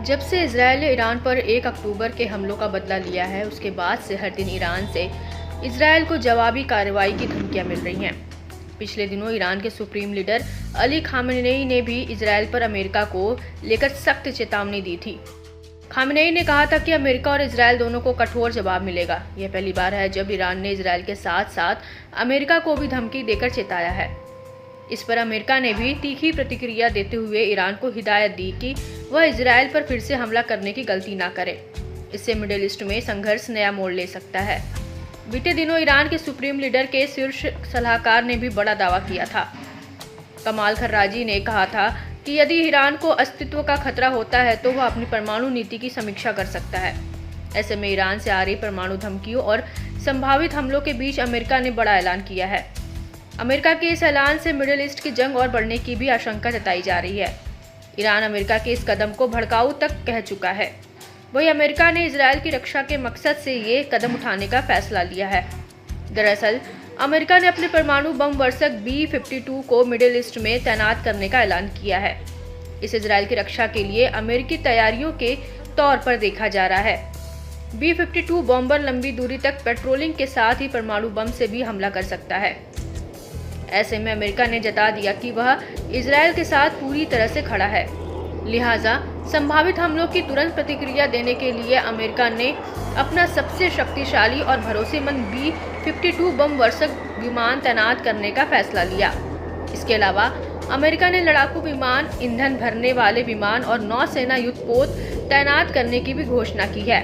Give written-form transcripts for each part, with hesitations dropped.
जब से इजराइल ने ईरान पर 1 अक्टूबर के हमलों का बदला लिया है, उसके बाद से हर दिन ईरान से इजराइल को जवाबी कार्रवाई की धमकियां मिल रही हैं। पिछले दिनों ईरान के सुप्रीम लीडर अली खामेनेई ने भी इजराइल पर अमेरिका को लेकर सख्त चेतावनी दी थी। खामेनेई ने कहा था कि अमेरिका और इजराइल दोनों को कठोर जवाब मिलेगा। यह पहली बार है जब ईरान ने इजराइल के साथ साथ अमेरिका को भी धमकी देकर चेताया है। इस पर अमेरिका ने भी तीखी प्रतिक्रिया देते हुए ईरान को हिदायत दी कि वह इजराइल पर फिर से हमला करने की गलती ना करे। इससे मिडिल ईस्ट में संघर्ष नया मोड़ ले सकता है। बीते दिनों ईरान के सुप्रीम लीडर के शीर्ष सलाहकार ने भी बड़ा दावा किया था। कमाल खर्राजी ने कहा था कि यदि ईरान को अस्तित्व का खतरा होता है तो वह अपनी परमाणु नीति की समीक्षा कर सकता है। ऐसे में ईरान से आ रही परमाणु धमकियों और संभावित हमलों के बीच अमेरिका ने बड़ा ऐलान किया है। अमेरिका के इस ऐलान से मिडिल ईस्ट की जंग और बढ़ने की भी आशंका जताई जा रही है। ईरान अमेरिका के इस कदम को भड़काऊ तक कह चुका है। वहीं अमेरिका ने इजराइल की रक्षा के मकसद से ये कदम उठाने का फैसला लिया है। दरअसल अमेरिका ने अपने परमाणु बम वर्षक B-52 को मिडिल ईस्ट में तैनात करने का ऐलान किया है। इस इजराइल की रक्षा के लिए अमेरिकी तैयारियों के तौर पर देखा जा रहा है। B-52 बॉम्बर लंबी दूरी तक पेट्रोलिंग के साथ ही परमाणु बम से भी हमला कर सकता है। ऐसे में अमेरिका ने जता दिया कि वह इजराइल के साथ पूरी तरह से खड़ा है। लिहाजा संभावित हमलों की तुरंत प्रतिक्रिया देने के लिए अमेरिका ने अपना सबसे शक्तिशाली और भरोसेमंद B-52 बम वर्षक विमान तैनात करने का फैसला लिया। इसके अलावा अमेरिका ने लड़ाकू विमान, ईंधन भरने वाले विमान और नौसेना युद्धपोत तैनात करने की भी घोषणा की है।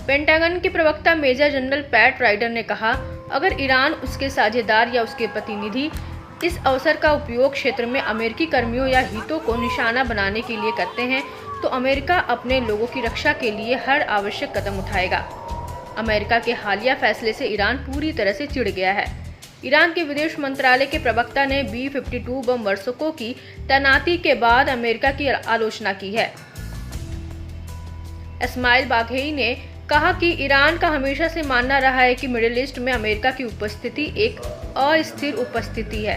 पेंटागन के प्रवक्ता मेजर जनरल पैट राइडर ने कहा, अगर ईरान, उसके साझेदार या उसके प्रतिनिधि इस अवसर का उपयोग क्षेत्र में अमेरिकी कर्मियों या हितों को निशाना बनाने के लिए करते हैं तो अमेरिका अपने लोगों की रक्षा के लिए हर आवश्यक कदम उठाएगा। अमेरिका के हालिया फैसले से ईरान पूरी तरह से चिढ़ गया है। ईरान के विदेश मंत्रालय के प्रवक्ता ने B-52 बम वर्षकों की तैनाती के बाद अमेरिका की आलोचना की है। इस्माइल बाघेई ने कहा कि ईरान का हमेशा से मानना रहा है कि मिडिल ईस्ट में अमेरिका की उपस्थिति एक अस्थिर उपस्थिति है।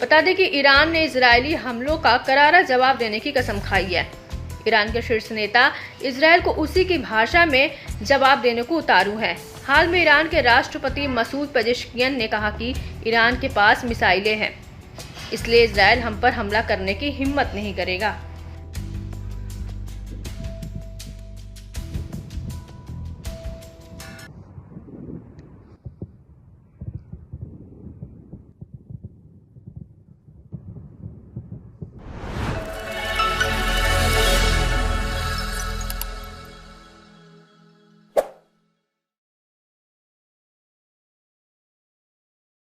बता दें कि ईरान ने इजरायली हमलों का करारा जवाब देने की कसम खाई है। ईरान के शीर्ष नेता इजरायल को उसी की भाषा में जवाब देने को उतारू हैं। हाल में ईरान के राष्ट्रपति मसूद पेजेश्कियन ने कहा कि ईरान के पास मिसाइलें हैं, इसलिए इजरायल हम पर हमला करने की हिम्मत नहीं करेगा।